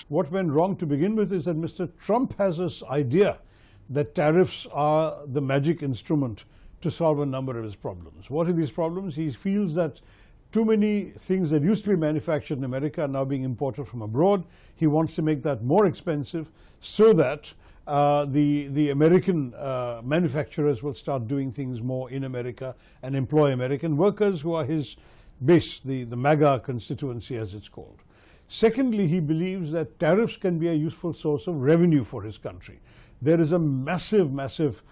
What went wrong to begin with is that Mr. Trump has this idea that tariffs are the magic instrument to solve a number of his problems. What are these problems? He feels that too many things that used to be manufactured in America are now being imported from abroad. He wants to make that more expensive so that the American manufacturers will start doing things more in America and employ American workers who are his base, the MAGA constituency as it's called. Secondly, he believes that tariffs can be a useful source of revenue for his country. There is a massive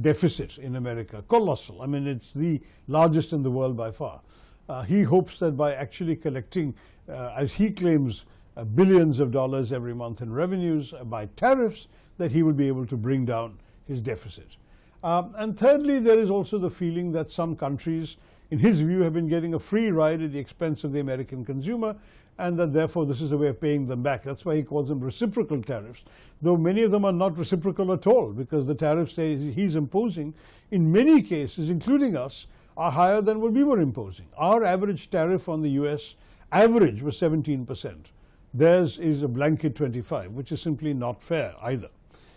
deficit in America, colossal. I mean, it's the largest in the world by far. He hopes that by actually collecting, as he claims, billions of dollars every month in revenues by tariffs, that he will be able to bring down his deficit. And thirdly, there is also the feeling that some countries, in his view, have been getting a free ride at the expense of the American consumer, and that therefore this is a way of paying them back. That's why he calls them reciprocal tariffs, though many of them are not reciprocal at all, because the tariffs he's imposing, in many cases, including us, are higher than what we were imposing. Our average tariff on the US average was 17%. Theirs is a blanket 25%, which is simply not fair either.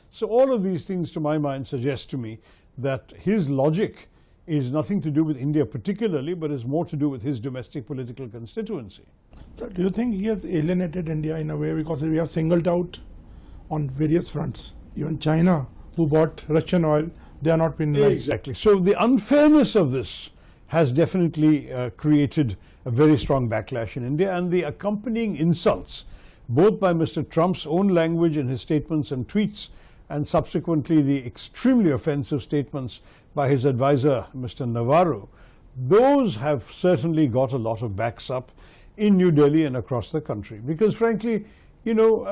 So all of these things, to my mind, suggest to me that his logic is nothing to do with India particularly, but is more to do with his domestic political constituency. So do you think he has alienated India in a way, because we have singled out on various fronts? Even China, who bought Russian oil, they are not penalized. Exactly. So the unfairness of this has definitely created a very strong backlash in India, and the accompanying insults, both by Mr. Trump's own language in his statements and tweets, and subsequently the extremely offensive statements by his advisor, Mr. Navarro, those have certainly got a lot of backs up in New Delhi and across the country. Because frankly, you know,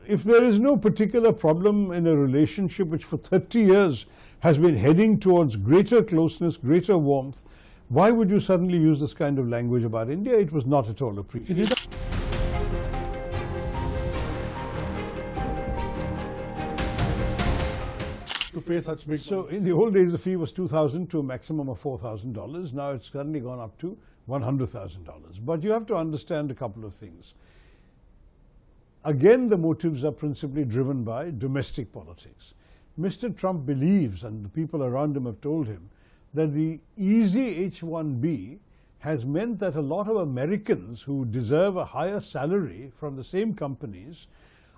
if there is no particular problem in a relationship which for 30 years has been heading towards greater closeness, greater warmth, why would you suddenly use this kind of language about India? It was not at all appreciated. To pay such big So in the old days, the fee was $2,000 to a maximum of $4,000. Now it's suddenly gone up to $100,000. But you have to understand a couple of things. Again, the motives are principally driven by domestic politics. Mr. Trump believes, and the people around him have told him, that the easy H-1B has meant that a lot of Americans who deserve a higher salary from the same companies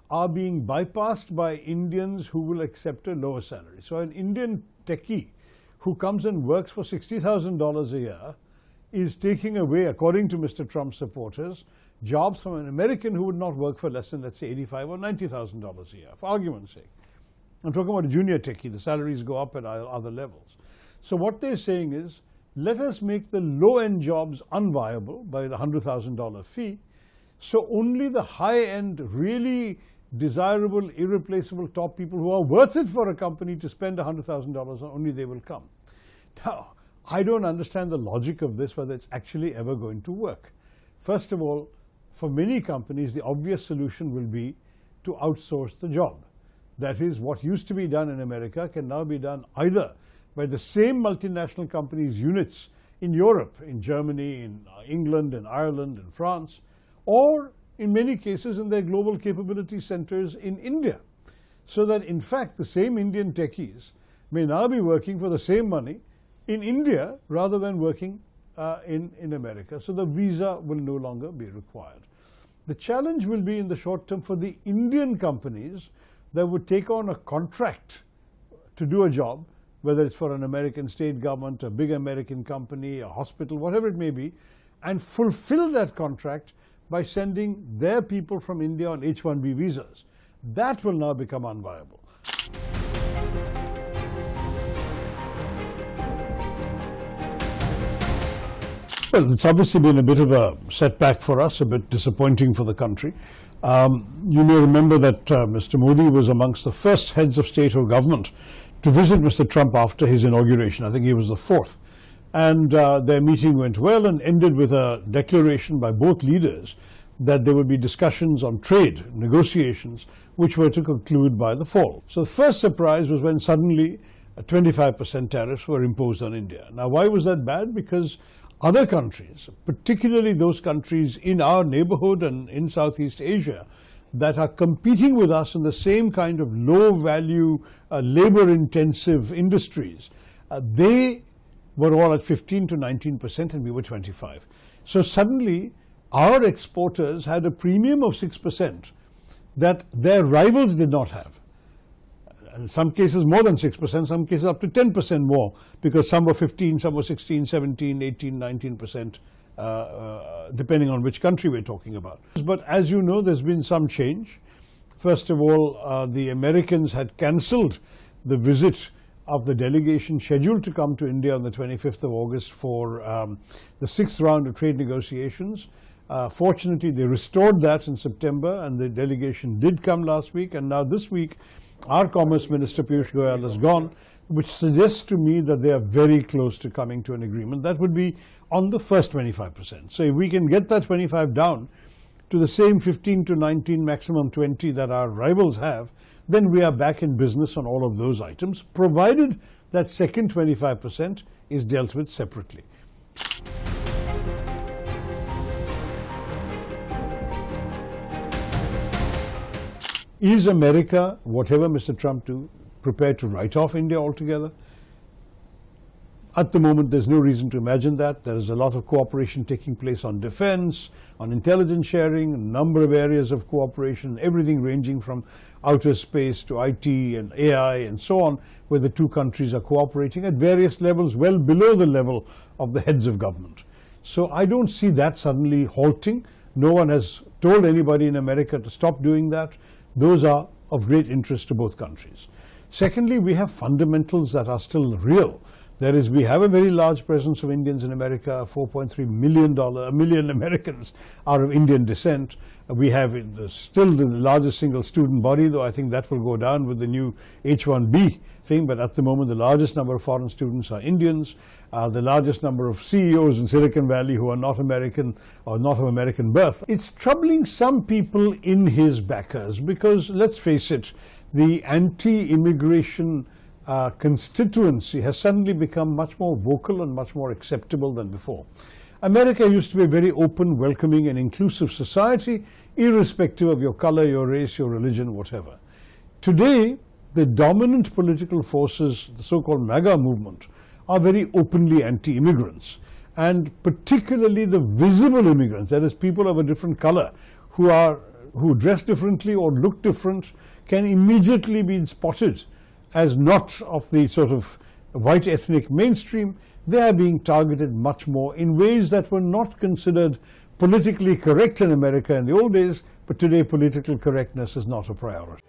are being bypassed by Indians who will accept a lower salary. So an Indian techie who comes and works for $60,000 a year is taking away, according to Mr. Trump's supporters, jobs from an American who would not work for less than, let's say, $85,000 or $90,000 a year, for argument's sake. I'm talking about a junior techie. The salaries go up at other levels. So what they're saying is, let us make the low-end jobs unviable by the $100,000 fee, so only the high-end, really desirable, irreplaceable top people who are worth it for a company to spend $100,000 on, only they will come. Now, I don't understand the logic of this, whether it's actually ever going to work. First of all, for many companies, the obvious solution will be to outsource the job. That is, what used to be done in America can now be done either by the same multinational companies' units in Europe, in Germany, in England, in Ireland, in France, or in many cases in their global capability centers in India. So that in fact the same Indian techies may now be working for the same money in India rather than working in America. So the visa will no longer be required. The challenge will be in the short term for the Indian companies that would take on a contract to do a job, whether it's for an American state government, a big American company, a hospital, whatever it may be, and fulfill that contract by sending their people from India on H-1B visas. That will now become unviable. Well, it's obviously been a bit of a setback for us, a bit disappointing for the country. You may remember that Mr. Modi was amongst the first heads of state or government to visit Mr. Trump after his inauguration. I think he was the fourth. And their meeting went well and ended with a declaration by both leaders that there would be discussions on trade, negotiations, which were to conclude by the fall. So the first surprise was when suddenly 25% tariffs were imposed on India. Now, why was that bad? Because other countries, particularly those countries in our neighborhood and in Southeast Asia, that are competing with us in the same kind of low-value, labor-intensive industries, they were all at 15 to 19% and we were 25. So suddenly, our exporters had a premium of 6% that their rivals did not have. In some cases more than 6%, some cases up to 10% more, because some were 15, some were 16, 17, 18, 19%, depending on which country we're talking about. But as you know, there's been some change. First of all, the Americans had cancelled the visit of the delegation scheduled to come to India on the 25th of August for the 6th round of trade negotiations. Fortunately, they restored that in September, and the delegation did come last week, and now this week our Commerce Minister Piyush Goyal has gone, which suggests to me that they are very close to coming to an agreement. That would be on the first 25%. So if we can get that 25 down to the same 15 to 19, maximum 20 that our rivals have, then we are back in business on all of those items, provided that second 25% is dealt with separately. Is America, whatever Mr. Trump do, prepared to write off India altogether? At the moment, there's no reason to imagine that. There is a lot of cooperation taking place on defense, on intelligence sharing, a number of areas of cooperation, everything ranging from outer space to IT and AI and so on, where the two countries are cooperating at various levels, well below the level of the heads of government. So I don't see that suddenly halting. No one has told anybody in America to stop doing that. Those are of great interest to both countries. Secondly, we have fundamentals that are still real. That is, we have a very large presence of Indians in America. 4.3 million Americans are of Indian descent. We have still the largest single student body, though I think that will go down with the new H-1B thing. But at the moment, the largest number of foreign students are Indians. The largest number of CEOs in Silicon Valley who are not American or not of American birth. It's troubling some people in his backers because, let's face it, the anti-immigration constituency has suddenly become much more vocal and much more acceptable than before. America used to be a very open, welcoming and inclusive society, irrespective of your color, your race, your religion, whatever. Today, the dominant political forces, the so-called MAGA movement, are very openly anti-immigrants, and particularly the visible immigrants, that is, people of a different color who dress differently or look different, can immediately be spotted as not of the sort of white ethnic mainstream. They are being targeted much more in ways that were not considered politically correct in America in the old days, but today political correctness is not a priority.